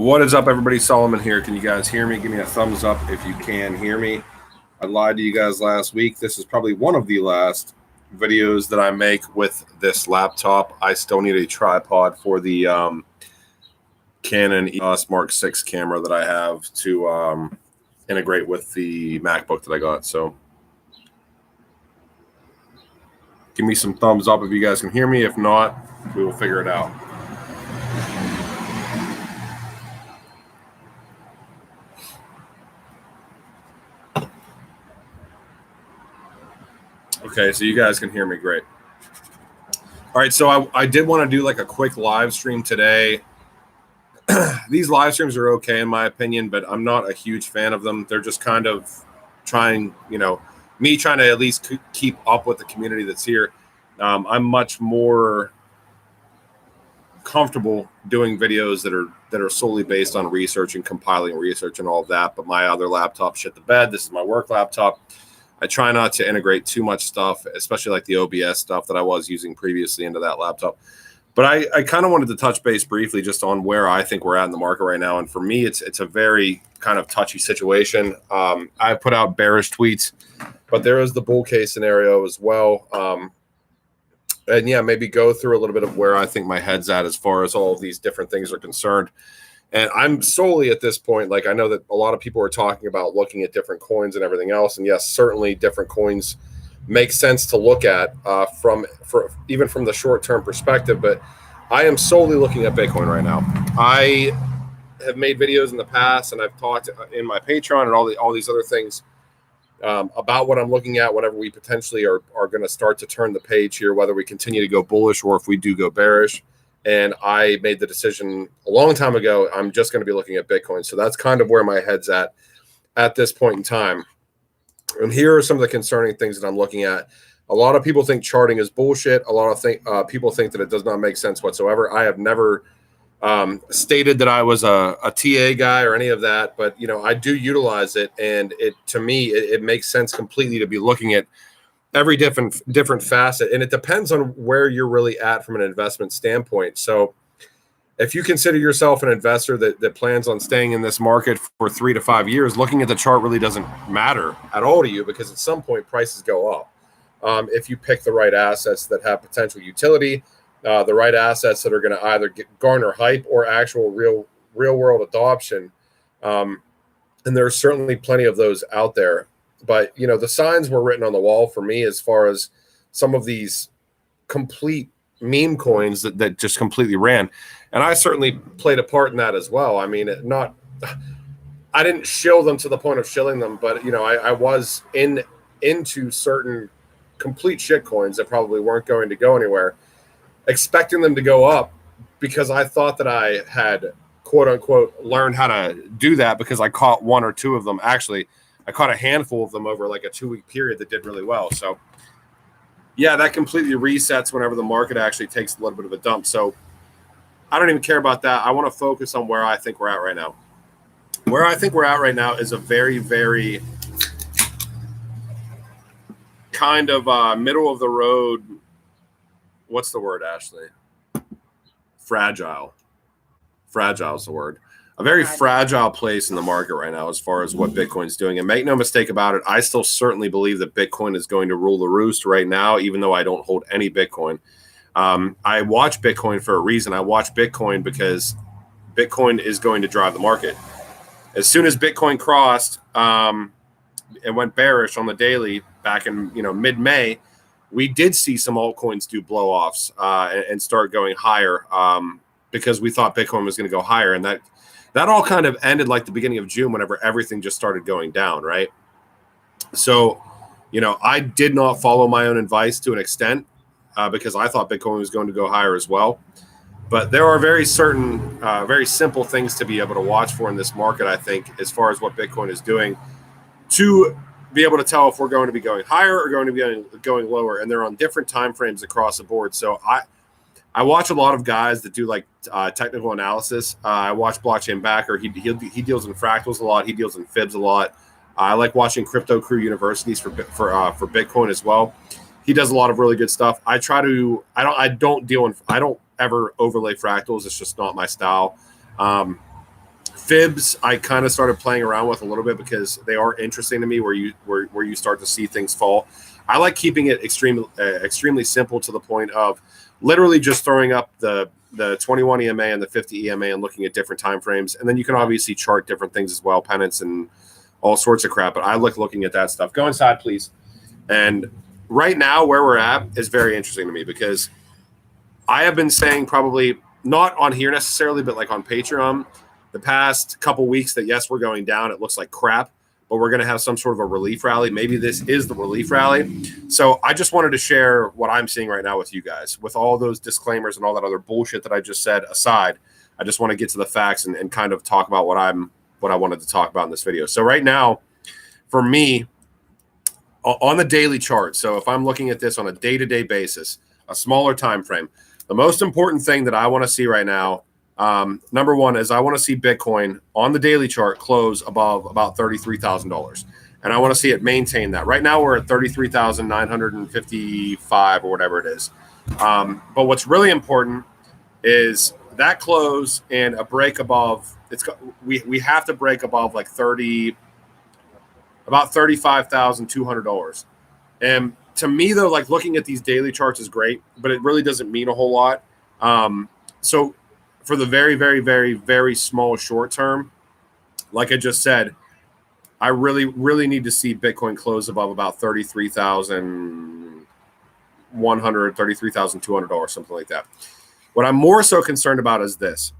What is up, everybody? Solomon here. Can you guys hear me? Give me a thumbs up if you can hear me. I lied to you guys last week. This is probably one of the last videos that I make with this laptop. I still need a tripod for the Canon EOS Mark 6 camera that I have to integrate with the MacBook that I got. So give me some thumbs up if you guys can hear me. If not, we will figure it out. Okay, so you guys can hear me great. All right, so I did want to do like a quick live stream today. These live streams are okay in my opinion, but I'm not a huge fan of them. They're just kind of trying, me trying to at least keep up with the community that's here. I'm much more comfortable doing videos that are solely based on research and compiling research and all of that. But my other laptop shit the bed. This is my work laptop. I try not to integrate too much stuff, especially like the OBS stuff that I was using previously into that laptop. But I kind of wanted to touch base briefly just on where I think we're at in the market right now. And for me, it's a very kind of touchy situation. I put out bearish tweets, but there is the bull case scenario as well. And yeah, maybe go through a little bit of where I think my head's at as far as all of these different things are concerned. And I'm solely at this point, like I know that a lot of people are talking about looking at different coins and everything else. And yes, certainly different coins make sense to look at even from the short-term perspective. But I am solely looking at Bitcoin right now. I have made videos in the past and I've talked in my Patreon and all these other things about what I'm looking at whenever we potentially are going to start to turn the page here, whether we continue to go bullish or if we do go bearish. And I made the decision a long time ago, I'm just going to be looking at Bitcoin. So that's kind of where my head's at this point in time. And here are some of the concerning things that I'm looking at. A lot of people think charting is bullshit. A lot of people think that it does not make sense whatsoever. I have never stated that I was a TA guy or any of that, but I do utilize it, and to me it makes sense completely to be looking at every different facet, and it depends on where you're really at from an investment standpoint. So if you consider yourself an investor that plans on staying in this market for 3 to 5 years, looking at the chart really doesn't matter at all to you, because at some point prices go up. If you pick the right assets that have potential utility, the right assets that are going to either garner hype or actual real world adoption. And there's certainly plenty of those out there. But, the signs were written on the wall for me as far as some of these complete meme coins that just completely ran. And I certainly played a part in that as well. I mean, I didn't shill them to the point of shilling them, but, I was into certain complete shit coins that probably weren't going to go anywhere, expecting them to go up because I thought that I had, quote unquote, learned how to do that because I caught one or two of them. Actually, I caught a handful of them over like a 2-week period that did really well. So yeah, that completely resets whenever the market actually takes a little bit of a dump. So I don't even care about that. I want to focus on where I think we're at right now. Where I think we're at right now is a very, very kind of middle of the road. What's the word, Ashley? Fragile. Fragile is the word. A very fragile place in the market right now as far as what Bitcoin's doing. And make no mistake about it, I still certainly believe that Bitcoin is going to rule the roost right now, even though I don't hold any Bitcoin. I watch Bitcoin for a reason. I watch Bitcoin because Bitcoin is going to drive the market. As soon as Bitcoin crossed and went bearish on the daily back in mid-May, we did see some altcoins do blow-offs and start going higher because we thought Bitcoin was going to go higher. And that all kind of ended like the beginning of June whenever everything just started going down, right? So, I did not follow my own advice to an extent because I thought Bitcoin was going to go higher as well. But there are very simple things to be able to watch for in this market, I think, as far as what Bitcoin is doing to be able to tell if we're going to be going higher or going to be going lower. And they're on different time frames across the board. So I watch a lot of guys that do like technical analysis. I watch Blockchain Backer. He deals in fractals a lot. He deals in fibs a lot. I like watching Crypto Crew Universities for Bitcoin as well. He does a lot of really good stuff. I don't ever overlay fractals. It's just not my style. Fibs, I kind of started playing around with a little bit because they are interesting to me. Where you start to see things fall. I like keeping it extremely simple to the point of literally just throwing up the 21 EMA and the 50 EMA and looking at different time frames, and then you can obviously chart different things as well, pennants and all sorts of crap. But I like looking at that stuff. Go inside, please. And right now, where we're at is very interesting to me because I have been saying, probably not on here necessarily, but like on Patreon, the past couple weeks, that yes, we're going down. It looks like crap, but we're going to have some sort of a relief rally. Maybe this is the relief rally. So I just wanted to share what I'm seeing right now with you guys. With all those disclaimers and all that other bullshit that I just said aside, I just want to get to the facts and kind of talk about what I wanted to talk about in this video. So right now, for me, on the daily chart, so if I'm looking at this on a day-to-day basis, a smaller time frame, the most important thing that I want to see right now, number one, is I want to see Bitcoin on the daily chart close above about $33,000. And I want to see it maintain that. Right now, we're at 33,955 or whatever it is. But what's really important is that close and a break above. We have to break above like about $35,200. And to me, though, like looking at these daily charts is great, but it really doesn't mean a whole lot. So for the very, very, very, very small short term, like I just said, I really, really need to see Bitcoin close above about $33,100, $33,200, something like that. What I'm more so concerned about is this.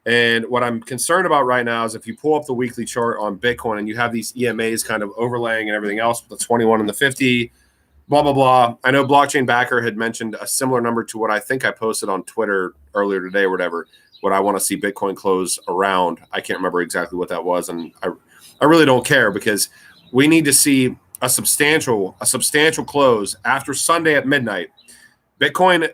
And what I'm concerned about right now is if you pull up the weekly chart on Bitcoin and you have these EMAs kind of overlaying and everything else, the 21 and the 50, blah, blah, blah. I know Blockchain Backer had mentioned a similar number to what I think I posted on Twitter earlier today or whatever, what I want to see Bitcoin close around. I can't remember exactly what that was. And I really don't care because we need to see a substantial close after Sunday at midnight. Bitcoin,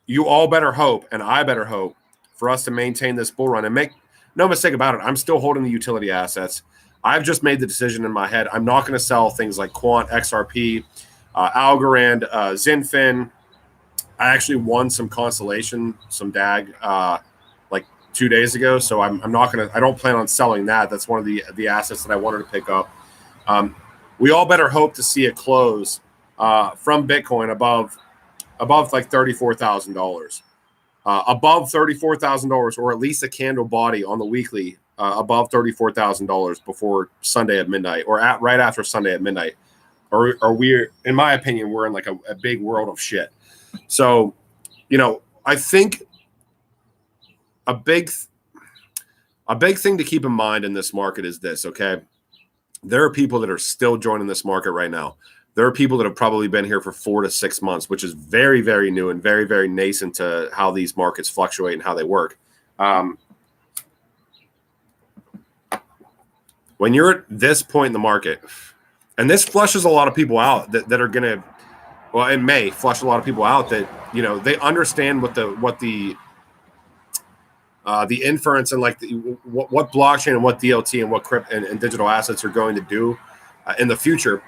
you all better hope, and I better hope, for us to maintain this bull run. And make no mistake about it, I'm still holding the utility assets. I've just made the decision in my head. I'm not going to sell things like Quant, XRP, Algorand, Zinfin. I actually won some Constellation, some DAG, like 2 days ago. So I'm not going to. I don't plan on selling that. That's one of the assets that I wanted to pick up. We all better hope to see it close from Bitcoin above like $34,000. Above $34,000, or at least a candle body on the weekly above $34,000 before Sunday at midnight, or right after Sunday at midnight, or we're, in my opinion, we're in like a big world of shit. So, I think a big thing to keep in mind in this market is this. Okay, there are people that are still joining this market right now. There are people that have probably been here for 4 to 6 months, which is very, very new and very, very nascent to how these markets fluctuate and how they work. When you're at this point in the market, and this flushes a lot of people out that are going to, well, it may flush a lot of people out that, they understand what the inference and like what blockchain and what DLT and what crypto and digital assets are going to do in the future.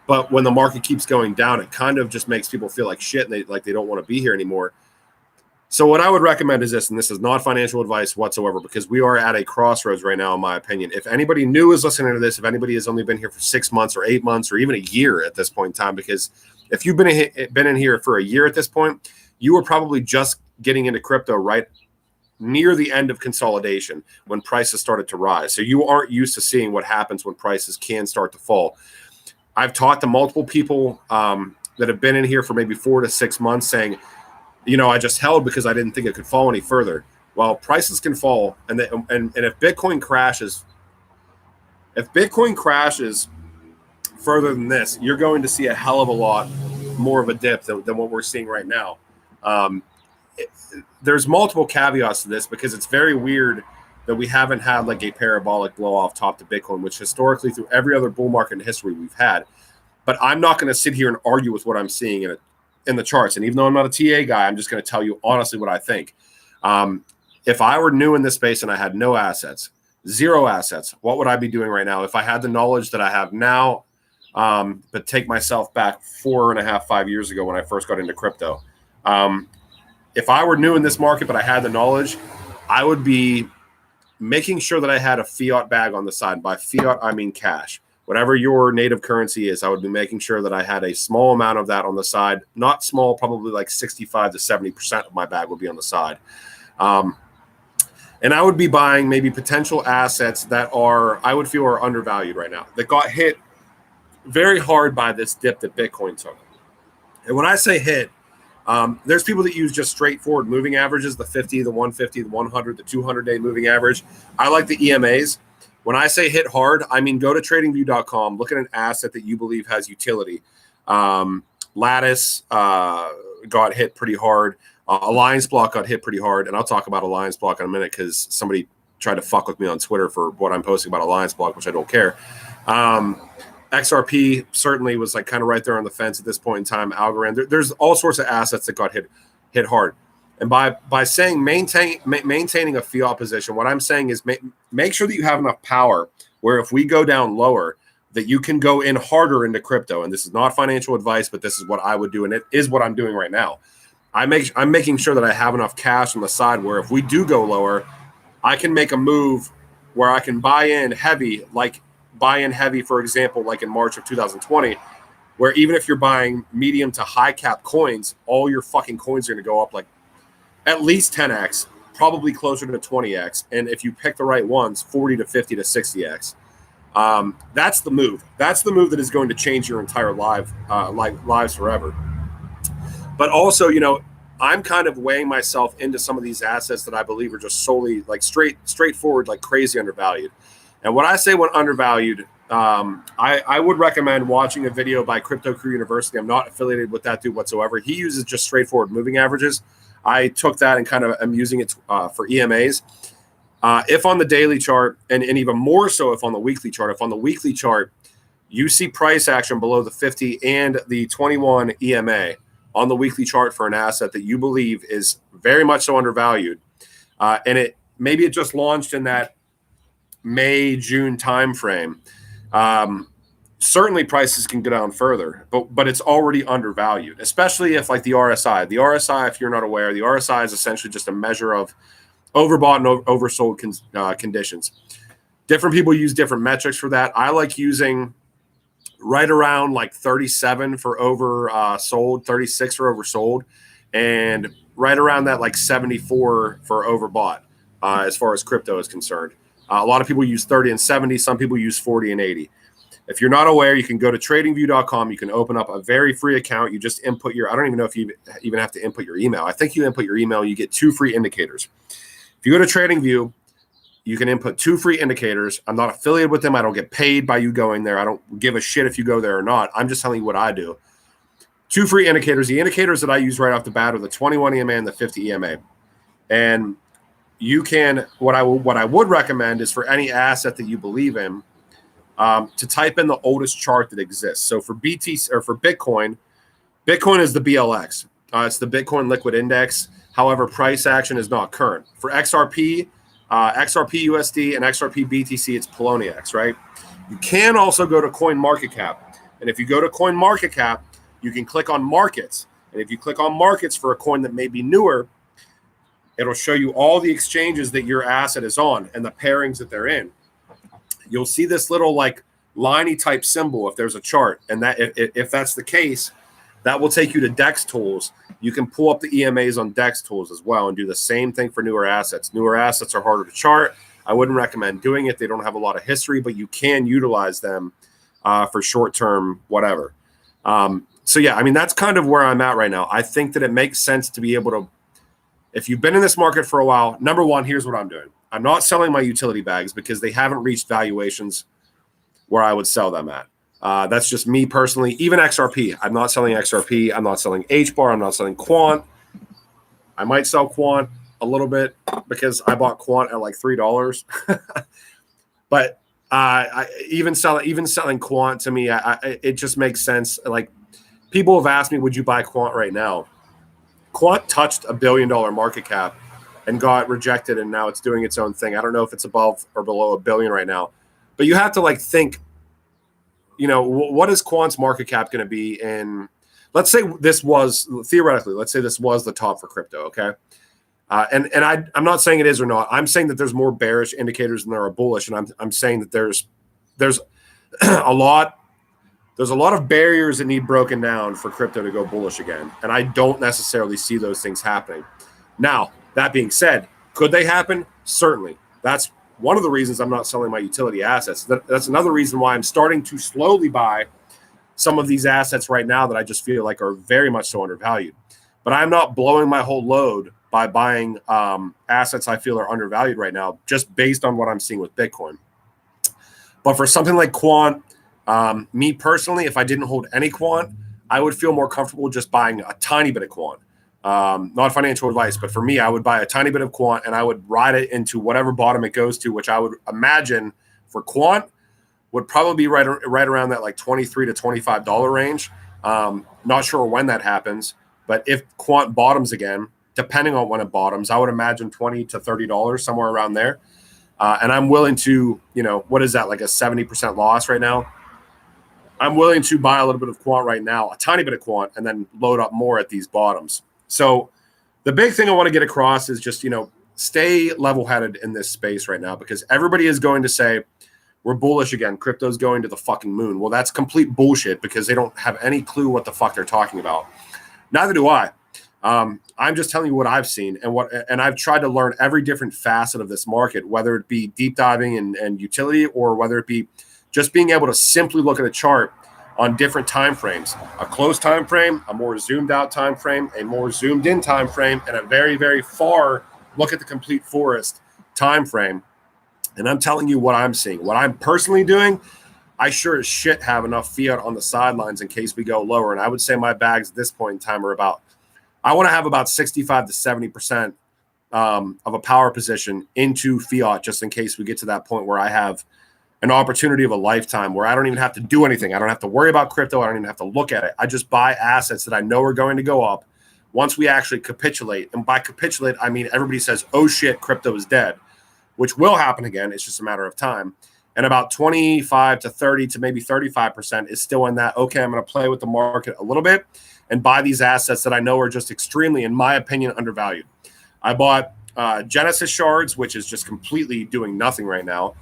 But when the market keeps going down, it kind of just makes people feel like shit and they don't want to be here anymore. So what I would recommend is this, and this is not financial advice whatsoever, because we are at a crossroads right now, in my opinion. If anybody new is listening to this, if anybody has only been here for 6 months or 8 months or even a year at this point in time, because if you've been in here for a year at this point, you were probably just getting into crypto right near the end of consolidation when prices started to rise. So you aren't used to seeing what happens when prices can start to fall. I've talked to multiple people that have been in here for maybe 4 to 6 months saying, I just held because I didn't think it could fall any further. Well, prices can fall, and if Bitcoin crashes, further than this, you're going to see a hell of a lot more of a dip than what we're seeing right now. There's multiple caveats to this because it's very weird that we haven't had like a parabolic blow off top to Bitcoin, which historically through every other bull market in history we've had. But I'm not going to sit here and argue with what I'm seeing in the charts. And even though I'm not a TA guy, I'm just going to tell you honestly what I think. If I were new in this space and I had no assets, 0 assets, what would I be doing right now? If I had the knowledge that I have now, but take myself back 4.5, 5 years ago when I first got into crypto. If I were new in this market, but I had the knowledge, I would be making sure that I had a fiat bag on the side. By fiat, I mean cash. Whatever your native currency is, I would be making sure that I had a small amount of that on the side. Not small, probably like 65 to 70% of my bag would be on the side. And I would be buying maybe potential assets that I would feel are undervalued right now, that got hit very hard by this dip that Bitcoin took. And when I say hit, there's people that use just straightforward moving averages, the 50, the 150, the 100, the 200-day moving average. I like the EMAs. When I say hit hard, I mean go to tradingview.com, look at an asset that you believe has utility. Lattice got hit pretty hard. Alliance Block got hit pretty hard. And I'll talk about Alliance Block in a minute because somebody tried to fuck with me on Twitter for what I'm posting about Alliance Block, which I don't care. XRP certainly was like kind of right there on the fence at this point in time. Algorand, there's all sorts of assets that got hit hard. And by saying maintaining a fiat position, what I'm saying is make sure that you have enough power where if we go down lower, that you can go in harder into crypto. And this is not financial advice, but this is what I would do, and it is what I'm doing right now. I'm making sure that I have enough cash on the side where if we do go lower, I can make a move where I can buy in heavy, for example, like in March of 2020, where even if you're buying medium to high cap coins, all your fucking coins are going to go up like at least 10x, probably closer to 20x. And if you pick the right ones, 40 to 50 to 60x. That's the move. That's the move that is going to change your entire lives forever. But also, I'm kind of weighing myself into some of these assets that I believe are just solely like straightforward, like crazy undervalued. And when I say when undervalued, I would recommend watching a video by Crypto Crew University. I'm not affiliated with that dude whatsoever. He uses just straightforward moving averages. I took that and kind of am using it for EMAs. If on the daily chart, and even more so if on the weekly chart, you see price action below the 50 and the 21 EMA on the weekly chart for an asset that you believe is very much so undervalued, and maybe it just launched in that May-June timeframe, certainly prices can go down further, but it's already undervalued, especially if like the RSI. The RSI, if you're not aware, the RSI is essentially just a measure of overbought and oversold conditions. Different people use different metrics for that. I like using right around like 37 for oversold, 36 for oversold, and right around that like 74 for overbought as far as crypto is concerned. A lot of people use 30 and 70. Some people use 40 and 80. If you're not aware, you can go to tradingview.com. You can open up a very free account. You just input I don't even know if you even have to input your email. I think you input your email, you get 2 free indicators. If you go to TradingView, you can input 2 free indicators. I'm not affiliated with them. I don't get paid by you going there. I don't give a shit if you go there or not. I'm just telling you what I do. 2 free indicators. The indicators that I use right off the bat are the 21 EMA and the 50 EMA. And you can, what I would recommend is for any asset that you believe in, to type in the oldest chart that exists. So for BTC or for Bitcoin is the BLX. It's the Bitcoin Liquid Index. However, price action is not current. For XRP, XRP USD, and XRP BTC, it's Poloniex, right? You can also go to CoinMarketCap. And if you go to CoinMarketCap, you can click on markets. And if you click on markets for a coin that may be newer, it'll show you all the exchanges that your asset is on and the pairings that they're in. You'll see this little like liney type symbol if there's a chart. And that if that's the case, that will take you to DEX tools. You can pull up the EMAs on DEX tools as well and do the same thing for newer assets. Newer assets are harder to chart. I wouldn't recommend doing it. They don't have a lot of history, but you can utilize them for short-term whatever. So, yeah, I mean, that's kind of where I'm at right now. I think that it makes sense to be able to, if you've been in this market for a while, number one, here's what I'm doing. I'm not selling my utility bags because they haven't reached valuations where I would sell them at. That's just me personally. Even XRP, I'm not selling XRP. I'm not selling HBAR. I'm not selling Quant. I might sell Quant a little bit because I bought Quant at like $3. But even selling Quant to me, it just makes sense. Like people have asked me, would you buy Quant right now? Quant touched $1 billion market cap and got rejected, and now it's doing its own thing. I don't know if it's above or below $1 billion right now, but you have to like think, you know, what is Quant's market cap going to be in, let's say this was, theoretically, let's say this was the top for crypto, okay? I'm not saying it is or not. I'm saying that there's more bearish indicators than there are bullish, and I'm saying that there's a lot of barriers that need broken down for crypto to go bullish again, and I don't necessarily see those things happening. Now, that being said, could they happen? Certainly. That's one of the reasons I'm not selling my utility assets. That's another reason why I'm starting to slowly buy some of these assets right now that I just feel like are very much so undervalued. But I'm not blowing my whole load by buying assets I feel are undervalued right now, just based on what I'm seeing with Bitcoin. But for something like Quant, me personally, if I didn't hold any Quant, I would feel more comfortable just buying a tiny bit of Quant. Not financial advice, but for me, I would buy a tiny bit of Quant and I would ride it into whatever bottom it goes to, which I would imagine for Quant would probably be right around that like $23 to $25 range. Not sure when that happens, but if Quant bottoms again, depending on when it bottoms, I would imagine $20 to $30, somewhere around there. And I'm willing to, what is that, like a 70% loss right now? I'm willing to buy a little bit of Quant right now, a tiny bit of Quant, and then load up more at these bottoms. So the big thing I want to get across is just, stay level-headed in this space right now, because everybody is going to say, we're bullish again. Crypto's going to the fucking moon. Well, that's complete bullshit because they don't have any clue what the fuck they're talking about. Neither do I. I'm just telling you what I've seen and I've tried to learn every different facet of this market, whether it be deep diving and utility, or whether it be just being able to simply look at a chart on different time frames, a close time frame, a more zoomed out time frame, a more zoomed in time frame, and a very, very far look at the complete forest time frame. And I'm telling you what I'm seeing. What I'm personally doing, I sure as shit have enough fiat on the sidelines in case we go lower. And I would say my bags at this point in time are I want to have about 65 to 70% of a power position into fiat, just in case we get to that point where I have an opportunity of a lifetime where I don't even have to do anything. I don't have to worry about crypto. I don't even have to look at it. I just buy assets that I know are going to go up once we actually capitulate. And by capitulate, I mean everybody says, oh shit, crypto is dead, which will happen again. It's just a matter of time. And about 25 to 30 to maybe 35% is still in that, okay, I'm going to play with the market a little bit and buy these assets that I know are just extremely, in my opinion, undervalued. I bought Genesis Shards, which is just completely doing nothing right now,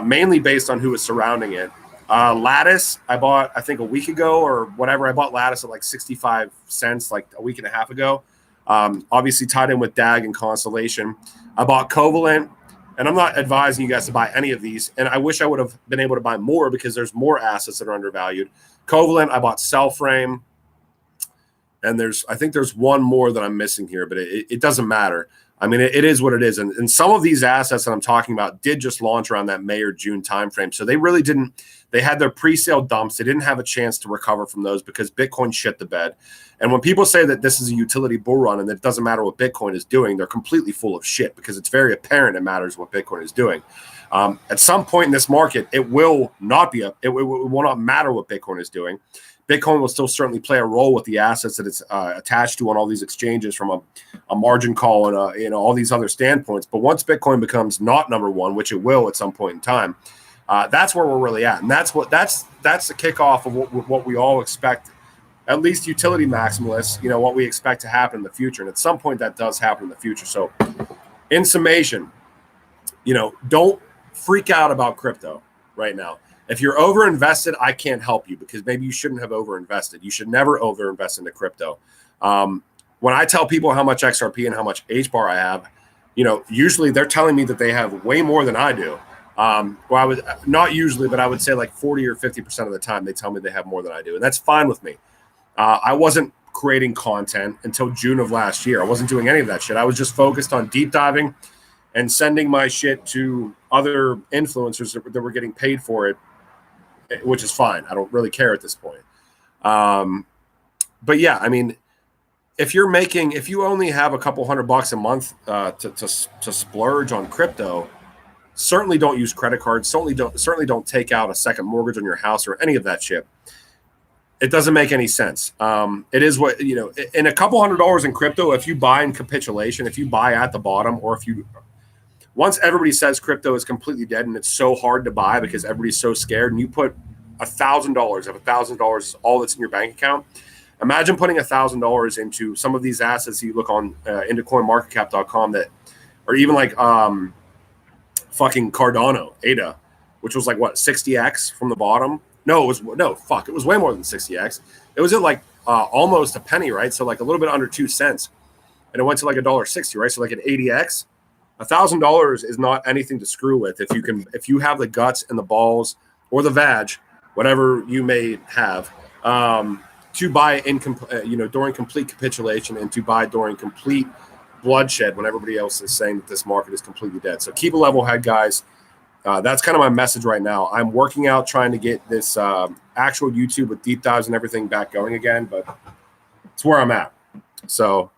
mainly based on who is surrounding it. Lattice, I bought, I think a week ago or whatever. I bought Lattice at like 65 cents, like a week and a half ago. Obviously tied in with DAG and Constellation. I bought Covalent, and I'm not advising you guys to buy any of these. And I wish I would have been able to buy more because there's more assets that are undervalued. Covalent, I bought Cellframe. And I think there's one more that I'm missing here, but it doesn't matter. I mean, it is what it is. And some of these assets that I'm talking about did just launch around that May or June timeframe. So they really didn't, they had their pre-sale dumps. They didn't have a chance to recover from those because Bitcoin shit the bed. And when people say that this is a utility bull run and that it doesn't matter what Bitcoin is doing, they're completely full of shit because it's very apparent it matters what Bitcoin is doing. At some point in this market, it will not matter what Bitcoin is doing. Bitcoin will still certainly play a role with the assets that it's attached to on all these exchanges from a margin call and all these other standpoints. But once Bitcoin becomes not number one, which it will at some point in time, that's where we're really at, and that's the kickoff of what we all expect. At least utility maximalists, what we expect to happen in the future, and at some point that does happen in the future. So, in summation, don't freak out about crypto right now. If you're over-invested, I can't help you because maybe you shouldn't have over-invested. You should never over-invest into crypto. When I tell people how much XRP and how much HBAR I have, usually they're telling me that they have way more than I do. Not usually, but I would say like 40 or 50% of the time they tell me they have more than I do. And that's fine with me. I wasn't creating content until June of last year. I wasn't doing any of that shit. I was just focused on deep diving and sending my shit to other influencers that were getting paid for it, which is fine. I don't really care at this point. But yeah, I mean, if you only have a couple $100 a month to splurge on crypto, certainly don't use credit cards. Certainly don't take out a second mortgage on your house or any of that shit. It doesn't make any sense. It is what, in a couple $100 in crypto, if you buy in capitulation, if you buy at the bottom, or once everybody says crypto is completely dead and it's so hard to buy because everybody's so scared, and you put $1,000, if $1,000 is all that's in your bank account, Imagine putting $1,000 into some of these assets that you look on into CoinMarketCap.com that, or even like fucking Cardano, ADA, which was like what 60x from the bottom. No, it was way more than 60x. It was at like almost a penny, right? So like a little bit under 2 cents, and it went to like $1.60, right? So like an 80x. $1,000 is not anything to screw with if you have the guts and the balls or the vag, whatever you may have, to buy during complete capitulation and to buy during complete bloodshed when everybody else is saying that this market is completely dead. So keep a level head, guys. That's kind of my message right now. I'm working out trying to get this actual YouTube with deep dives and everything back going again, but it's where I'm at. So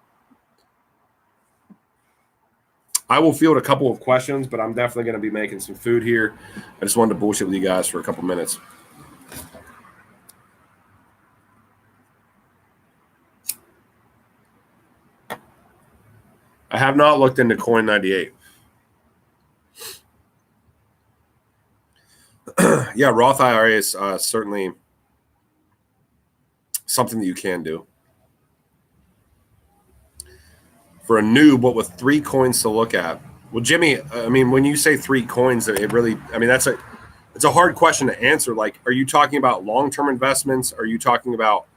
I will field a couple of questions, but I'm definitely going to be making some food here. I just wanted to bullshit with you guys for a couple minutes. I have not looked into Coin98. Yeah, Roth IRA is certainly something that you can do. For a noob, what with 3 coins to look at? Well, Jimmy, I mean, when you say 3 coins, it really, I mean, it's a hard question to answer. Like, are you talking about long-term investments? Are you talking about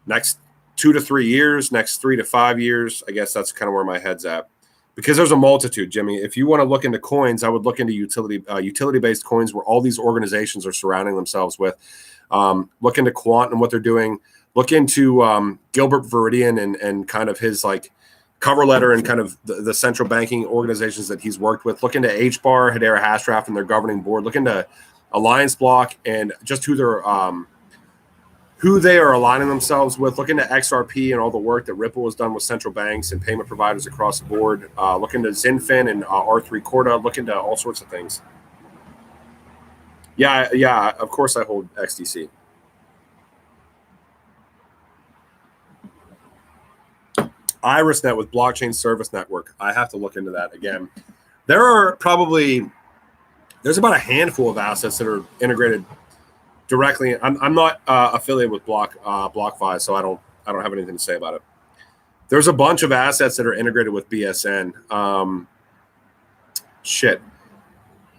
next 2 to 3 years, next 3 to 5 years? I guess that's kind of where my head's at. Because there's a multitude, Jimmy. If you want to look into coins, I would look into utility-based coins where all these organizations are surrounding themselves with. Look into Quant and what they're doing. Look into Gilbert Veridian and kind of his like cover letter and kind of the central banking organizations that he's worked with. Look into HBAR, Hedera Hashgraph, and their governing board. Look into Alliance Block and just who they are aligning themselves with. Look into XRP and all the work that Ripple has done with central banks and payment providers across the board. Look into Zinfin and R3 Corda. Look into all sorts of things. Yeah, of course I hold XDC. IrisNet with Blockchain Service Network. I have to look into that again. There's about a handful of assets that are integrated directly. I'm not affiliated with BlockFi, so I don't have anything to say about it. There's a bunch of assets that are integrated with BSN. Shit.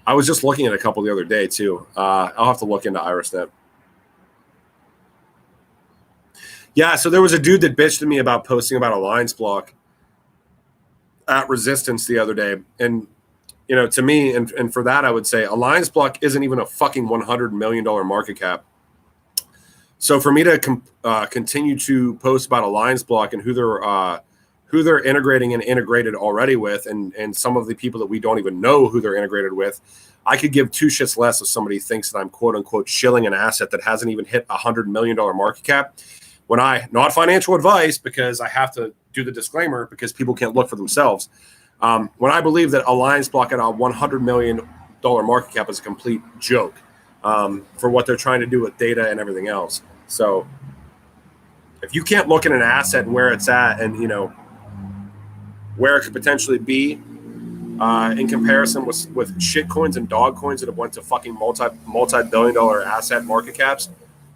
I was just looking at a couple the other day too. I'll have to look into IrisNet. Yeah, so there was a dude that bitched to me about posting about Alliance Block at Resistance the other day. And, you know, to me, and for that, I would say Alliance Block isn't even a fucking $100 million market cap. So for me to continue to post about Alliance Block and who they're integrating and integrated already with, and some of the people that we don't even know who they're integrated with, I could give 2 shits less if somebody thinks that I'm quote unquote shilling an asset that hasn't even hit $100 million market cap. When not financial advice, because I have to do the disclaimer because people can't look for themselves. When I believe that Alliance Block at a $100 million market cap is a complete joke for what they're trying to do with data and everything else. So if you can't look at an asset and where it's at and, you know, where it could potentially be in comparison with shit coins and dog coins that have went to fucking multi-billion-dollar asset market caps,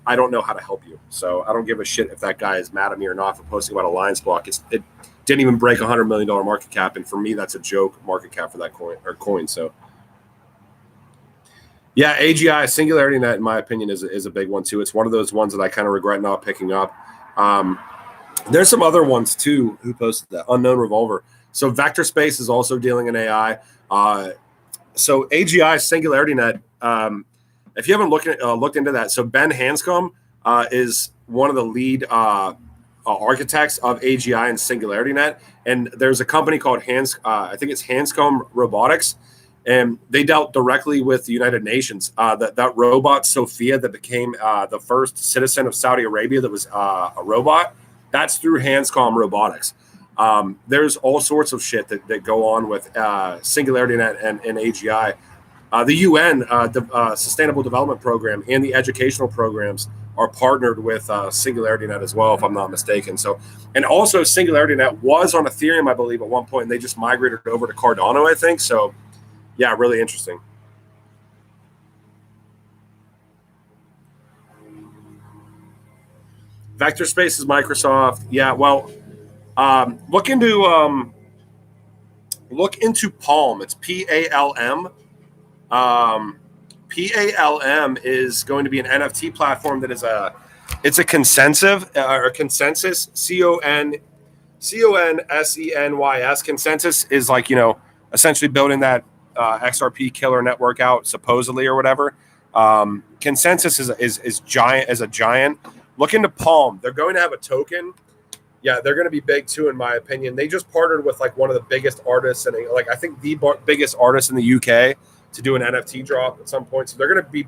I don't know how to help you. So I don't give a shit if that guy is mad at me or not for posting about Alliance Block. It didn't even break $100 million market cap, and for me, that's a joke market cap for that coin. So yeah, AGI Singularity Net, in my opinion, is a big one too. It's one of those ones that I kind of regret not picking up. There's some other ones too who posted that. Unknown Revolver. So Vector Space is also dealing in AI. So AGI Singularity Net. If you haven't looked into that, so Ben Hanscom is one of the lead architects of AGI and Singularity Net, and there's a company called I think it's Hanscom Robotics, and they dealt directly with the United Nations. That robot Sophia that became the first citizen of Saudi Arabia that was a robot, that's through Hanscom Robotics. There's all sorts of shit that go on with Singularity Net and AGI. The UN, the Sustainable Development Program, and the educational programs are partnered with Singularity Net as well, if I'm not mistaken. So, and also Singularity Net was on Ethereum, I believe, at one point, and they just migrated over to Cardano, I think. So, yeah, really interesting. Vector Space is Microsoft. Yeah, well, look into Palm. It's PALM. PALM is going to be an NFT platform that is it's a consensus or consensus CONSENYS. Consensus is like, essentially building that XRP killer network out supposedly or whatever. Consensus is giant as a giant. Look into Palm. They're going to have a token. Yeah, they're going to be big too, in my opinion. They just partnered with like one of the biggest artists and like I think the biggest artist in the UK to do an NFT drop at some point. So they're going to be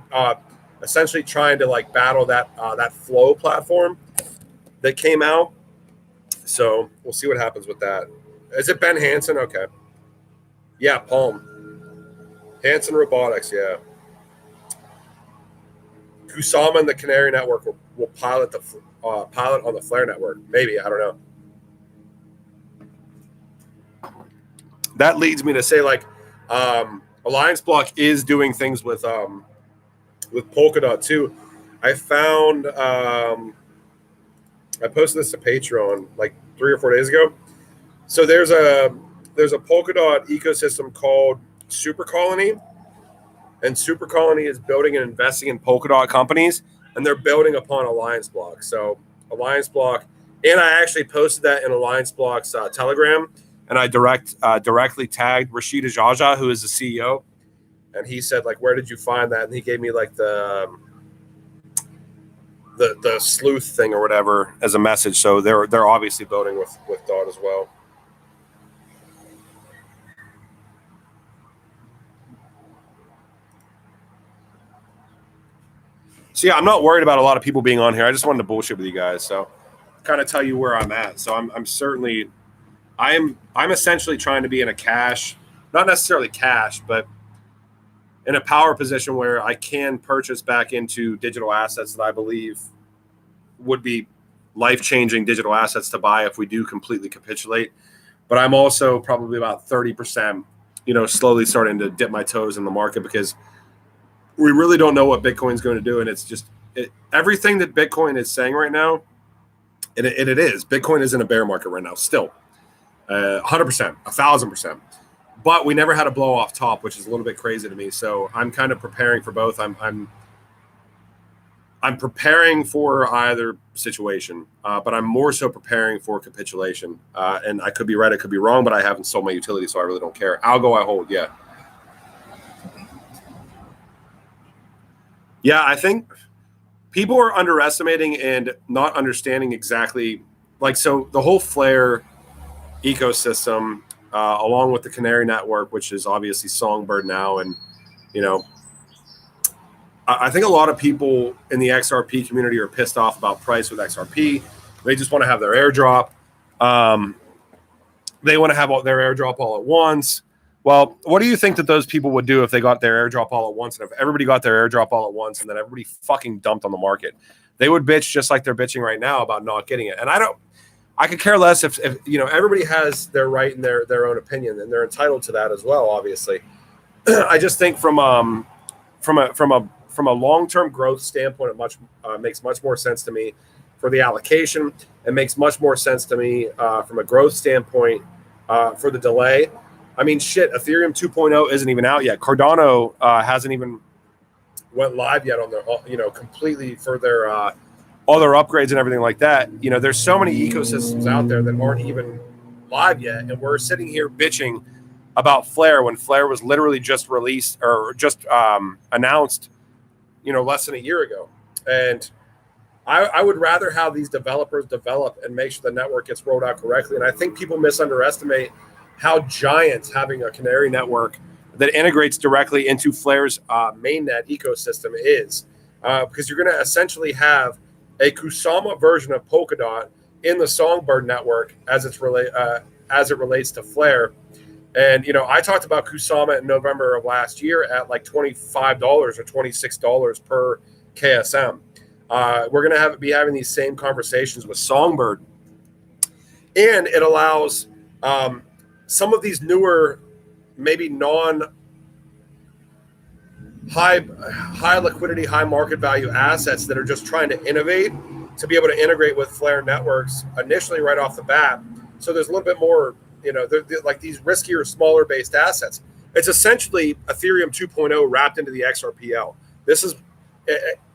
essentially trying to like battle that Flow platform that came out. So we'll see what happens with that. Is it Ben Hansen? Okay. Yeah, Palm. Hansen Robotics, yeah. Kusama and the Canary Network will pilot on the Flare network. Maybe, I don't know. That leads me to say like Alliance Block is doing things with Polkadot too. I found I posted this to Patreon like 3 or 4 days ago. So there's a Polkadot ecosystem called Super Colony, and Super Colony is building and investing in Polkadot companies, and they're building upon Alliance Block. So Alliance Block, and I actually posted that in Alliance Block's Telegram, and I directly tagged Rashida Jaja, who is the CEO, and he said like, "Where did you find that?" And he gave me like the sleuth thing or whatever as a message. So they're obviously building with DOT as well. So yeah, I'm not worried about a lot of people being on here. I just wanted to bullshit with you guys. So kind of tell you where I'm at. So I'm essentially trying to be in a cash, not necessarily cash, but in a power position where I can purchase back into digital assets that I believe would be life-changing digital assets to buy if we do completely capitulate. But I'm also probably about 30%, slowly starting to dip my toes in the market because we really don't know what Bitcoin's going to do. And it's just everything that Bitcoin is saying right now, and it is. Bitcoin is in a bear market right now still. 100%, 1,000%. But we never had a blow off top, which is a little bit crazy to me. So I'm kind of preparing for both. I'm preparing for either situation, but I'm more so preparing for capitulation. And I could be right, I could be wrong, but I haven't sold my utility, so I really don't care. Algo I hold, yeah. Yeah, I think people are underestimating and not understanding exactly, like, so the whole Flare ecosystem, along with the Canary Network, which is obviously Songbird now, and, I think a lot of people in the XRP community are pissed off about price with XRP. They just want to have their airdrop. They want to have their airdrop all at once. Well, what do you think that those people would do if they got their airdrop all at once, and if everybody got their airdrop all at once and then everybody fucking dumped on the market? They would bitch just like they're bitching right now about not getting it. And I could care less if everybody has their right and their own opinion, and they're entitled to that as well, obviously. I just think from a long-term growth standpoint, it makes much more sense to me for the allocation. It makes much more sense to me from a growth standpoint for the delay. I mean, shit, Ethereum 2.0 isn't even out yet. Cardano hasn't even went live yet on their, completely for their all their upgrades and everything like that. There's so many ecosystems out there that aren't even live yet, and we're sitting here bitching about Flare when Flare was literally just released or just announced, less than a year ago. And I would rather have these developers develop and make sure the network gets rolled out correctly. And I think people misunderestimate how giant having a Canary network that integrates directly into Flare's mainnet ecosystem is, because you're going to essentially have a Kusama version of Polkadot in the Songbird network as it relates to Flare. And I talked about Kusama in November of last year at like $25 or $26 per KSM. We're going to be having these same conversations with Songbird, and it allows some of these newer, maybe high liquidity, high market value assets that are just trying to innovate to be able to integrate with Flare networks initially right off the bat. So there's a little bit more, they're like these riskier, smaller based assets. It's essentially Ethereum 2.0 wrapped into the XRPL. This is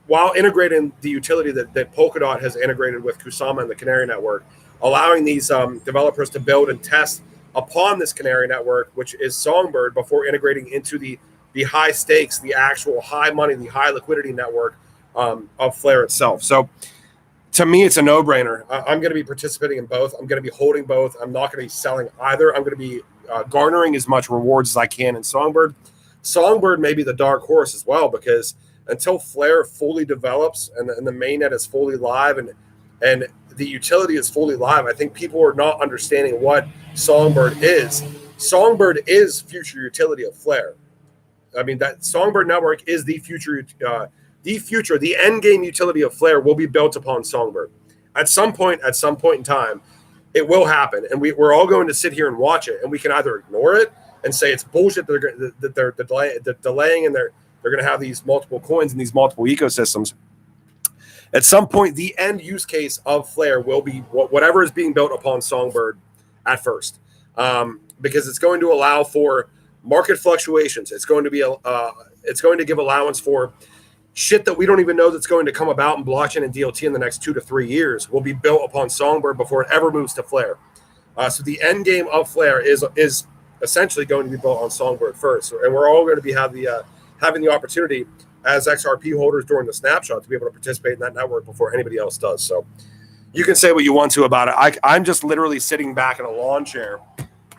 while integrating the utility that Polkadot has integrated with Kusama and the Canary network, allowing these developers to build and test upon this Canary network, which is Songbird, before integrating into the high stakes, the actual high money, the high liquidity network of Flare itself. So to me, it's a no-brainer. I'm going to be participating in both. I'm going to be holding both. I'm not going to be selling either. I'm going to be garnering as much rewards as I can in Songbird. Songbird may be the dark horse as well, because until Flare fully develops and the mainnet is fully live and the utility is fully live, I think people are not understanding what Songbird is. Songbird is future utility of Flare. I mean, that Songbird network is the future. The end game utility of Flare will be built upon Songbird. At some point in time, it will happen, and we're all going to sit here and watch it, and we can either ignore it and say it's bullshit that they're delaying, and they're going to have these multiple coins and these multiple ecosystems. At some point, the end use case of Flare will be whatever is being built upon Songbird at first, because it's going to allow for market fluctuations. It's going to be it's going to give allowance for shit that we don't even know that's going to come about in blockchain and DLT in the next 2 to 3 years will be built upon Songbird before it ever moves to Flare. So the end game of Flare is essentially going to be built on Songbird first, and we're all going to be having the opportunity as XRP holders during the snapshot to be able to participate in that network before anybody else does. So you can say what you want to about it. I'm just literally sitting back in a lawn chair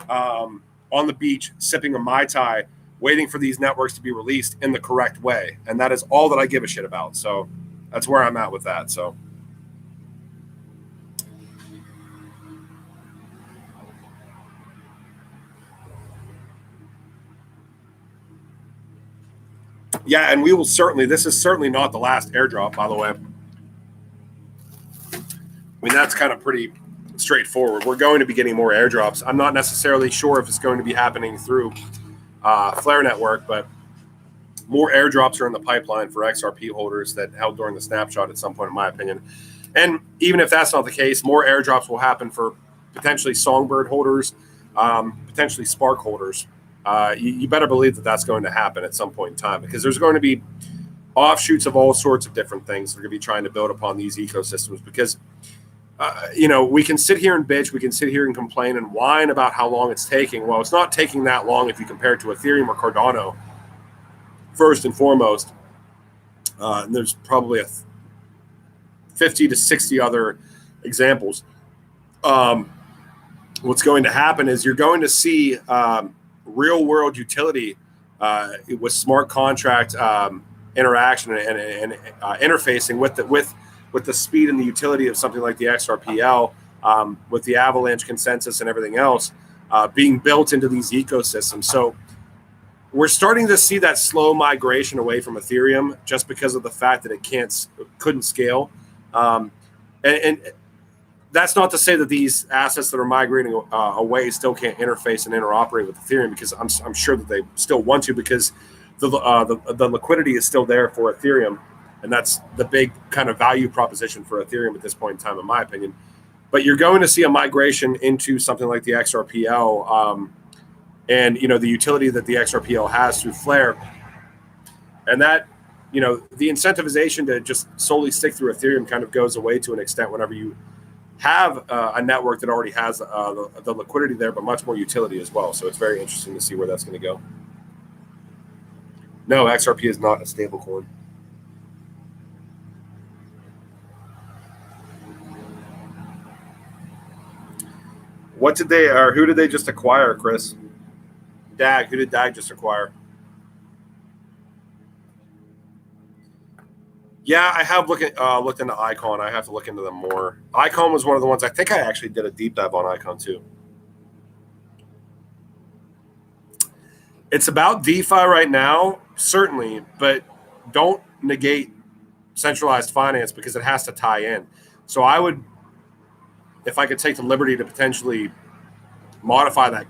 on the beach, sipping a Mai Tai, waiting for these networks to be released in the correct way. And that is all that I give a shit about. So that's where I'm at with that. So yeah, and we will certainly, this is certainly not the last airdrop, by the way. I mean, that's kind of pretty straightforward. We're going to be getting more airdrops. I'm not necessarily sure if it's going to be happening through Flare network, but more airdrops are in the pipeline for XRP holders that held during the snapshot at some point, in my opinion. And even if that's not the case, more airdrops will happen for potentially Songbird holders, potentially Spark holders. You better believe that that's going to happen at some point in time, because there's going to be offshoots of all sorts of different things that are going to be trying to build upon these ecosystems. Because we can sit here and bitch, we can sit here and complain and whine about how long it's taking. Well, it's not taking that long if you compare it to Ethereum or Cardano, first and foremost. And there's probably 50 to 60 other examples. What's going to happen is you're going to see real world utility with smart contract interaction and interfacing with the speed and the utility of something like the XRPL, with the Avalanche consensus and everything else being built into these ecosystems. So we're starting to see that slow migration away from Ethereum just because of the fact that it couldn't scale. And that's not to say that these assets that are migrating away still can't interface and interoperate with Ethereum, because I'm sure that they still want to, because the liquidity is still there for Ethereum. And that's the big kind of value proposition for Ethereum at this point in time, in my opinion. But you're going to see a migration into something like the XRPL and, the utility that the XRPL has through Flare. And that, the incentivization to just solely stick through Ethereum kind of goes away to an extent whenever you have a network that already has the liquidity there, but much more utility as well. So it's very interesting to see where that's going to go. No, XRP is not a stable coin. Who did they just acquire, Chris? DAG. Who did DAG just acquire? Yeah, I have looked into Icon. I have to look into them more. Icon was one of the ones, I think I actually did a deep dive on Icon too. It's about DeFi right now, certainly, but don't negate centralized finance because it has to tie in. So I would, if I could take the liberty to potentially modify that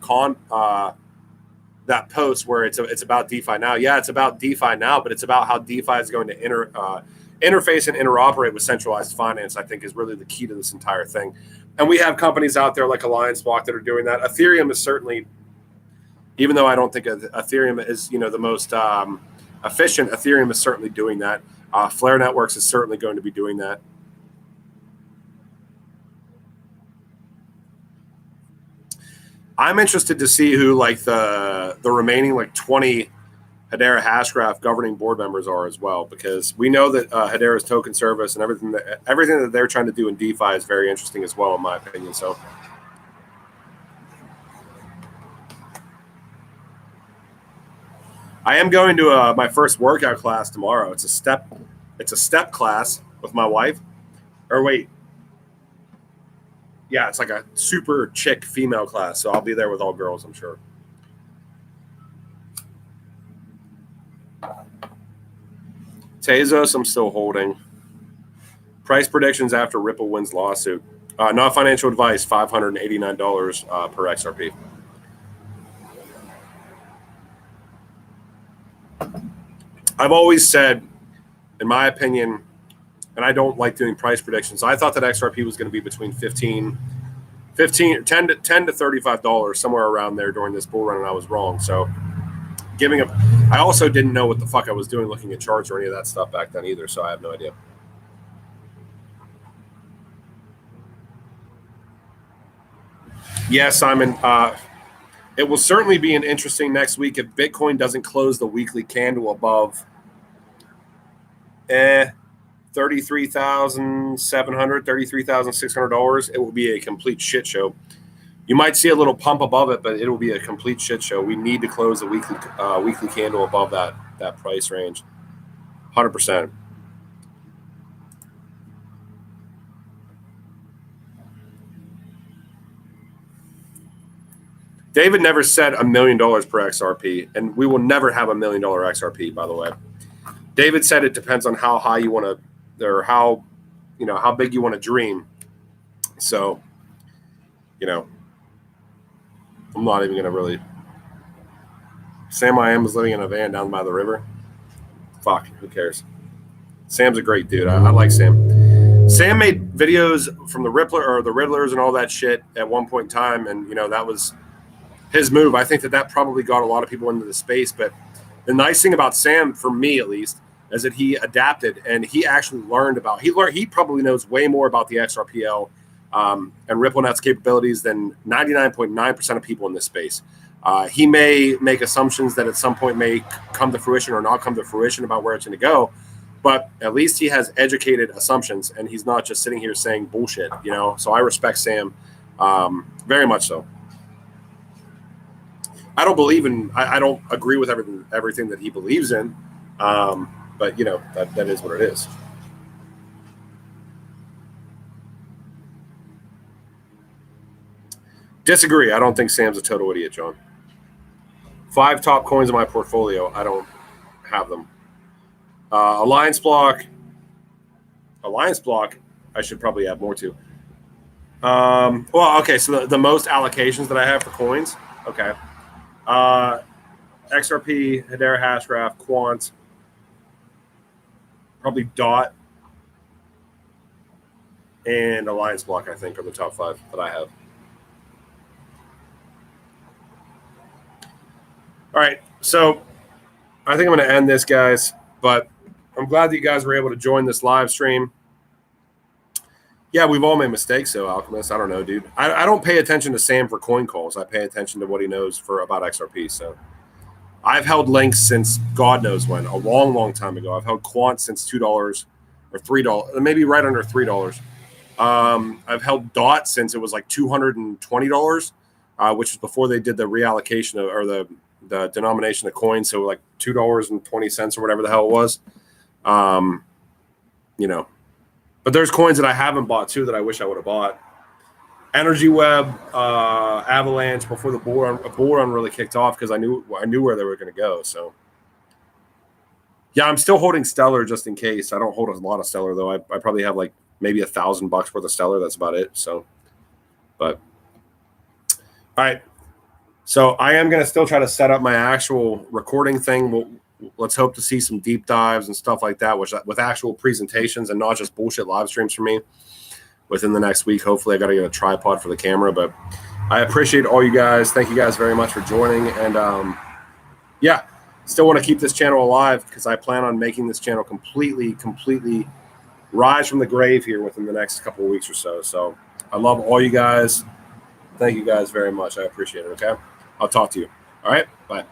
post where it's about DeFi now. Yeah, it's about DeFi now, but it's about how DeFi is going to interface and interoperate with centralized finance, I think, is really the key to this entire thing. And we have companies out there like Alliance Block that are doing that. Ethereum is certainly, even though I don't think Ethereum is, the most efficient, Ethereum is certainly doing that. Flare Networks is certainly going to be doing that. I'm interested to see who like the remaining like 20 Hedera Hashgraph governing board members are as well, because we know that Hedera's token service and everything that they're trying to do in DeFi is very interesting as well, in my opinion. So I am going to my first workout class tomorrow. It's a step class with my wife. Or wait. Yeah, it's like a super chick female class. So I'll be there with all girls, I'm sure. Tezos, I'm still holding. Price predictions after Ripple wins lawsuit. Not financial advice, $589 per XRP. I've always said, in my opinion, and I don't like doing price predictions, I thought that XRP was going to be between $10 to $35, somewhere around there during this bull run, and I was wrong. So I also didn't know what the fuck I was doing looking at charts or any of that stuff back then either, so I have no idea. Yeah, Simon, it will certainly be an interesting next week if Bitcoin doesn't close the weekly candle above $33,700, $33,600. It will be a complete shit show. You might see a little pump above it, but it will be a complete shit show. We need to close the weekly candle above that price range, 100%. David never said $1 million per XRP, and we will never have $1 million XRP, by the way. David said it depends on how high you want to, or how big you want to dream. So, I'm not even going to really. Sam I Am is living in a van down by the river. Fuck, who cares? Sam's a great dude. I like Sam. Sam made videos from the Riddlers and all that shit at one point in time, and that was his move. I think that probably got a lot of people into the space. But the nice thing about Sam, for me at least, is that he adapted and he actually learned. He probably knows way more about the XRPL and RippleNet's capabilities than 99.9% of people in this space. He may make assumptions that at some point may come to fruition or not come to fruition about where it's going to go, but at least he has educated assumptions and he's not just sitting here saying bullshit. So I respect Sam very much so. I don't agree with everything that he believes in, but that is what it is. Disagree. I don't think Sam's a total idiot, John. 5 top coins in my portfolio. I don't have them. Alliance Block. I should probably add more to. Okay. So the most allocations that I have for coins. Okay. XRP, Hedera Hashgraph, Quant, probably DOT, and Alliance Block, I think, are the top 5 that I have. All right, so I think I'm going to end this, guys, but I'm glad that you guys were able to join this live stream. Yeah, we've all made mistakes, though, Alchemist. I don't know, dude. I don't pay attention to Sam for coin calls. I pay attention to what he knows about XRP. So I've held Links since God knows when, a long, long time ago. I've held Quant since $2 or $3, maybe right under $3. I've held DOT since it was like $220, which was before they did the reallocation or the denomination of coins. So like $2.20 or whatever the hell it was. But there's coins that I haven't bought too that I wish I would have bought. Energy Web, Avalanche before the bull run really kicked off because I knew where they were going to go. So yeah, I'm still holding Stellar just in case. I don't hold a lot of Stellar though. I probably have like maybe $1,000 worth of Stellar. That's about it. So, but all right. So I am going to still try to set up my actual recording thing. let's hope to see some deep dives and stuff like that, with actual presentations and not just bullshit live streams for me within the next week. Hopefully I got to get a tripod for the camera, but I appreciate all you guys. Thank you guys very much for joining. And yeah, still want to keep this channel alive because I plan on making this channel completely rise from the grave here within the next couple of weeks or so. So I love all you guys. Thank you guys very much. I appreciate it. Okay. I'll talk to you. All right. Bye.